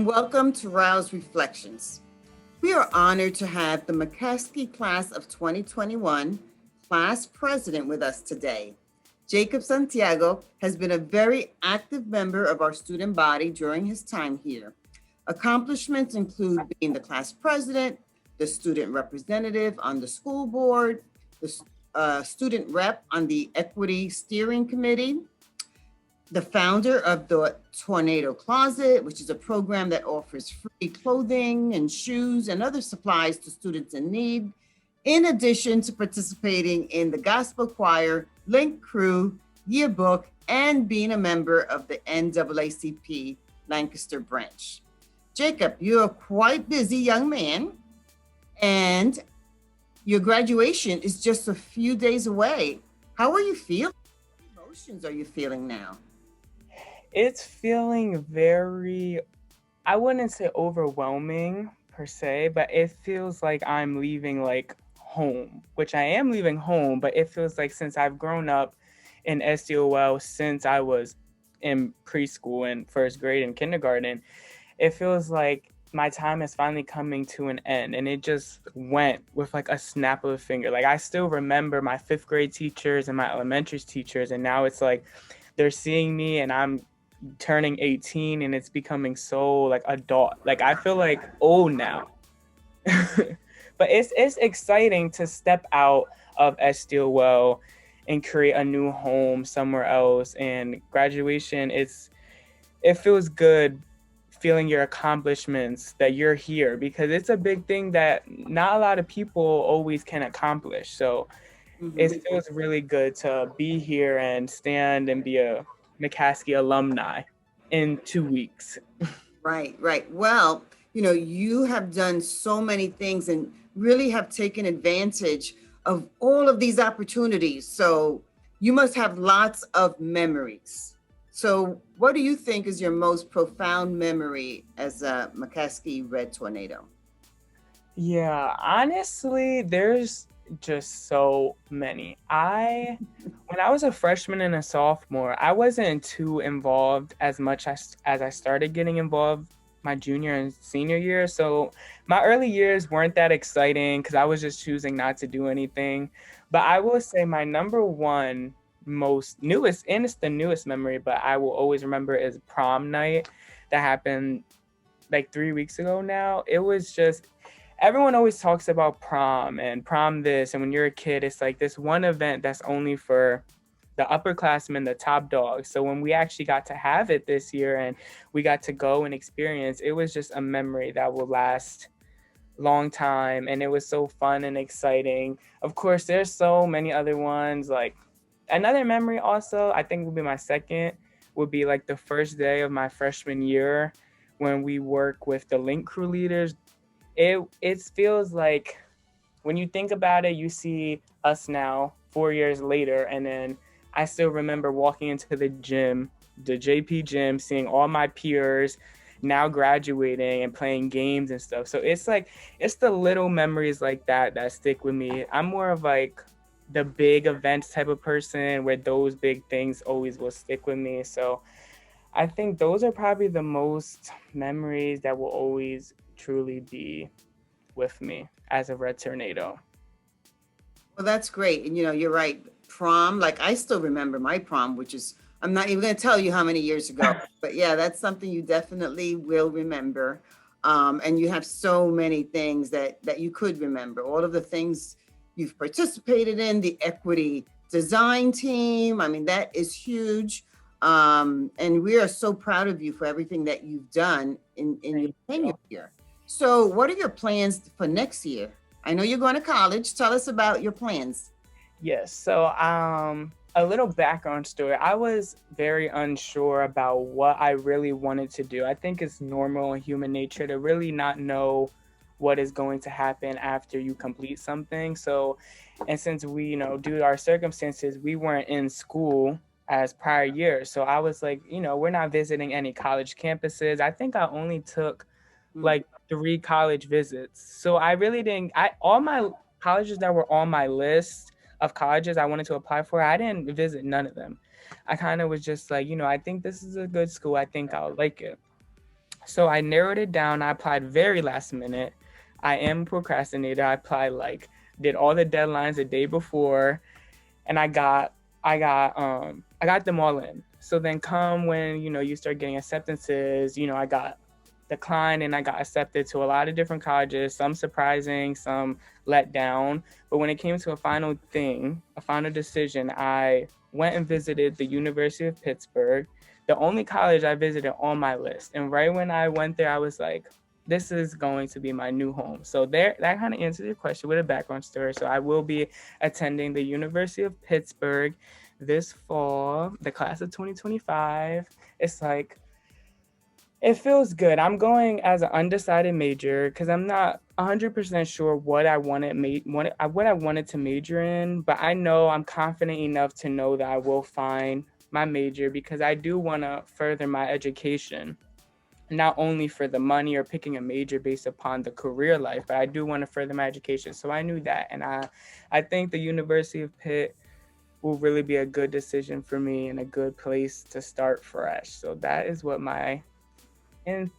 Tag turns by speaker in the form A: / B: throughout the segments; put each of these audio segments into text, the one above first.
A: and welcome to Rouse Reflections. We are honored to have the McCaskey Class of 2021 class president with us today. Jacob Santiago has been a very active member of our student body during his time here. Accomplishments include being the class president, the student representative on the school board, the student rep on the equity steering committee, the founder of the Tornado Closet, which is a program that offers free clothing and shoes and other supplies to students in need, in addition to participating in the gospel choir, Link Crew, yearbook, and being a member of the NAACP Lancaster branch. Jacob, you're a quite busy young man, and your graduation is just a few days away. How are you feeling? What emotions are you feeling now?
B: It's feeling very, I wouldn't say overwhelming per se, but it feels like I'm leaving like home, which I am leaving home, but it feels like since I've grown up in SDOL since I was in preschool and first grade and kindergarten, it feels like my time is finally coming to an end, and it just went with like a snap of a finger. Like I still remember my fifth grade teachers and my elementary teachers, and now it's like they're seeing me and I'm turning 18 and it's becoming so like adult. Like I feel like old now. But it's exciting to step out of SDOL and create a new home somewhere else. And graduation, it feels good feeling your accomplishments that you're here, because it's a big thing that not a lot of people always can accomplish. So it feels really good to be here and stand and be a McCaskey alumni in 2 weeks.
A: Right. Well, you have done so many things and really have taken advantage of all of these opportunities. So you must have lots of memories. So what do you think is your most profound memory as a McCaskey Red Tornado?
B: Yeah, honestly, there's just so many. When I was a freshman and a sophomore, I wasn't too involved as much as I started getting involved my junior and senior year. So my early years weren't that exciting because I was just choosing not to do anything. But I will say my number one most newest, and it's the newest memory, but I will always remember, is prom night that happened like 3 weeks ago now. It was just, everyone always talks about prom and prom this, and when you're a kid, it's like this one event that's only for the upperclassmen, the top dogs. So when we actually got to have it this year and we got to go and experience, it was just a memory that will last long time, and it was so fun and exciting. Of course, there's so many other ones. Like another memory also, I think would be my second, would be like the first day of my freshman year when we work with the Link Crew leaders. It feels like when you think about it, you see us now 4 years later, and then I still remember walking into the gym, the JP gym, seeing all my peers now graduating and playing games and stuff. So it's like, it's the little memories like that that stick with me. I'm more of like the big events type of person where those big things always will stick with me. So I think those are probably the most memories that will always truly be with me as a Red Tornado.
A: Well, that's great. And you're right. Prom, like I still remember my prom, which is, I'm not even going to tell you how many years ago, but yeah, that's something you definitely will remember. And you have so many things that you could remember, all of the things you've participated in, the equity design team. I mean, that is huge. And we are so proud of you for everything that you've done in your tenure here. So what are your plans for next year? I know you're going to college. Tell us about your plans.
B: Yes. So, a little background story. I was very unsure about what I really wanted to do. I think it's normal in human nature to really not know what is going to happen after you complete something. So, and since we, due to our circumstances, we weren't in school as prior years. So I was like, we're not visiting any college campuses. I think I only took like 3 college visits. So I really didn't, all my colleges that were on my list of colleges I wanted to apply for, I didn't visit none of them. I kind of was just like, I think this is a good school. I think I'll like it. So I narrowed it down. I applied very last minute. I am a procrastinator. I applied did all the deadlines the day before, and I got them all in. So then come when, you start getting acceptances, I got declined and I got accepted to a lot of different colleges, some surprising, some let down. But when it came to a final decision, I went and visited the University of Pittsburgh, the only college I visited on my list. And right when I went there, I was like, this is going to be my new home. So there, that kind of answers your question with a background story. So I will be attending the University of Pittsburgh this fall, the class of 2025. It's like, it feels good. I'm going as an undecided major because I'm not 100% sure what I wanted to major in, but I know I'm confident enough to know that I will find my major because I do want to further my education, not only for the money or picking a major based upon the career life, but I do want to further my education. So I knew that, and I think the University of Pitt will really be a good decision for me and a good place to start fresh. So that is what my in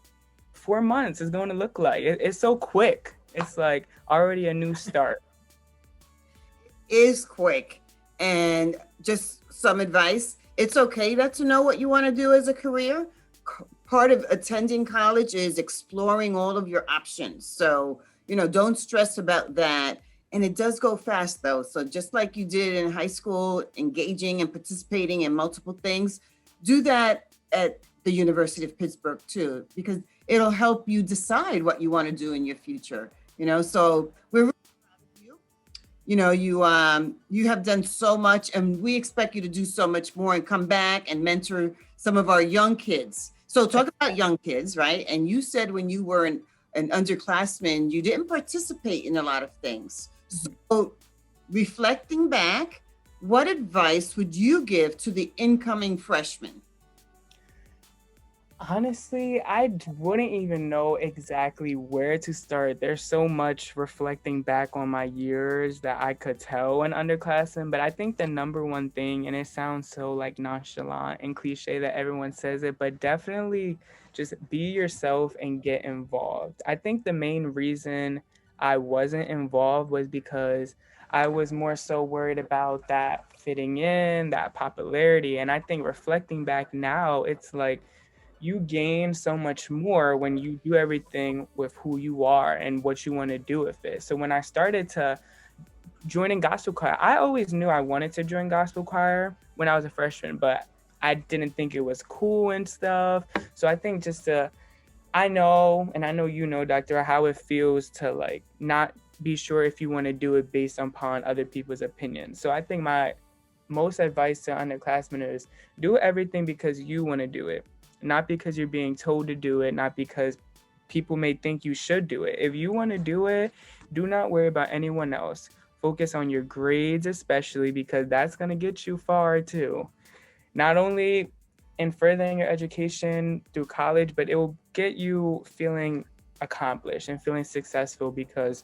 B: 4 months is going to look like. It's so quick. It's like already a new start.
A: Is quick. And just some advice, it's okay not to know what you want to do as a career. Part of attending college is exploring all of your options. So, don't stress about that. And it does go fast though. So just like you did in high school, engaging and participating in multiple things, do that at the University of Pittsburgh too, because it'll help you decide what you want to do in your future. So we're really proud of you. You have done so much, and we expect you to do so much more and come back and mentor some of our young kids. So talk about young kids, right? And you said when you were an underclassman, you didn't participate in a lot of things. So reflecting back, what advice would you give to the incoming freshmen?
B: Honestly, I wouldn't even know exactly where to start. There's so much reflecting back on my years that I could tell an underclassmen, but I think the number one thing, and it sounds so like nonchalant and cliche that everyone says it, but definitely just be yourself and get involved. I think the main reason I wasn't involved was because I was more so worried about that fitting in, that popularity. And I think reflecting back now, it's like, you gain so much more when you do everything with who you are and what you want to do with it. So when I started to join in gospel choir, I always knew I wanted to join gospel choir when I was a freshman, but I didn't think it was cool and stuff. So I think I know, and I know Doctor, how it feels to like not be sure if you want to do it based upon other people's opinions. So I think my most advice to underclassmen is do everything because you want to do it, not because you're being told to do it, not because people may think you should do it. If you want to do it, do not worry about anyone else. Focus on your grades, especially because that's going to get you far too. Not only in furthering your education through college, but it will get you feeling accomplished and feeling successful because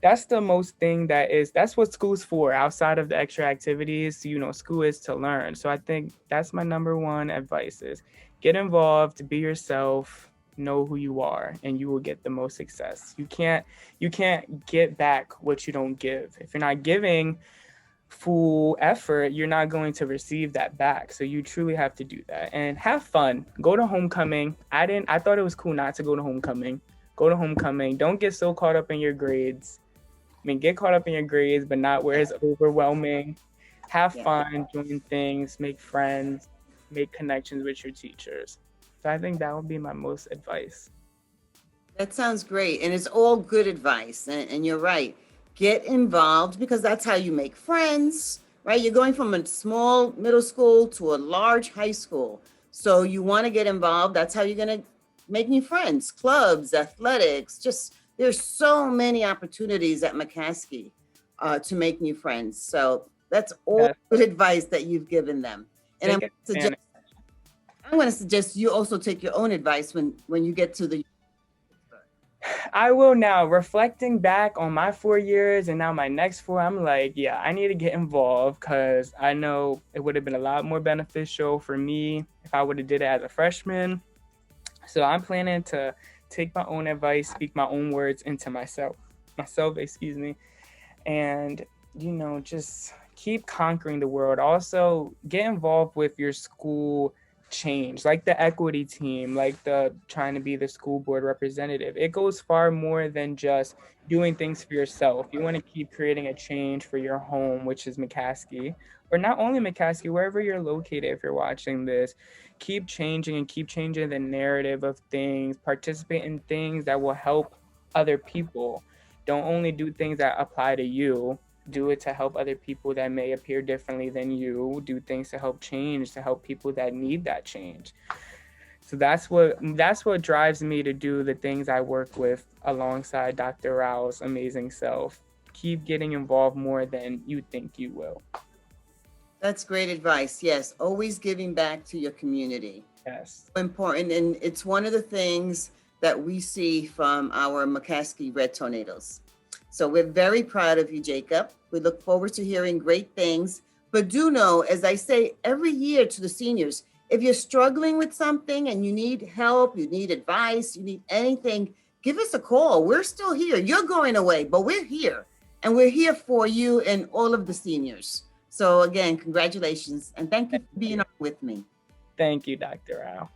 B: that's the most thing that's what school's for outside of the extra activities. School is to learn. So I think that's my number one advice is get involved, be yourself, know who you are, and you will get the most success. You can't get back what you don't give. If you're not giving full effort, you're not going to receive that back. So you truly have to do that and have fun. Go to homecoming. I thought it was cool not to go to homecoming. Go to homecoming. Don't get so caught up in your grades. Get caught up in your grades, but not where it's overwhelming. Have fun, join things, make friends, make connections with your teachers. So I think that would be my most advice.
A: That sounds great. And it's all good advice. And you're right. Get involved because that's how you make friends, right? You're going from a small middle school to a large high school. So you want to get involved. That's how you're going to make new friends, clubs, athletics, just there's so many opportunities at McCaskey to make new friends. So that's all good advice that you've given them. And I'm going to suggest you also take your own advice when you get to the.
B: I will now. Reflecting back on my 4 years and now my next 4, I'm like, yeah, I need to get involved because I know it would have been a lot more beneficial for me if I would have did it as a freshman. So I'm planning to take my own advice, speak my own words into myself, excuse me, and just keep conquering the world. Also get involved with your school change, like the equity team, like the trying to be the school board representative. It goes far more than just doing things for yourself. You want to keep creating a change for your home, which is McCaskey, or not only McCaskey, wherever you're located. If you're watching this, keep changing and keep changing the narrative of things. Participate in things that will help other people. Don't only do things that apply to you. Do it to help other people that may appear differently than you. Do things to help change, to help people that need that change. So that's what drives me to do the things I work with alongside Dr. Rao's amazing self. Keep getting involved more than you think you will.
A: That's great advice. Yes, always giving back to your community.
B: Yes.
A: Important, and it's one of the things that we see from our McCaskey Red Tornadoes. So we're very proud of you, Jacob. We look forward to hearing great things. But do know, as I say every year to the seniors, if you're struggling with something and you need help, you need advice, you need anything, give us a call. We're still here. You're going away, but we're here. And we're here for you and all of the seniors. So again, congratulations. And thank you for being on with me.
B: Thank you, Dr. Rao.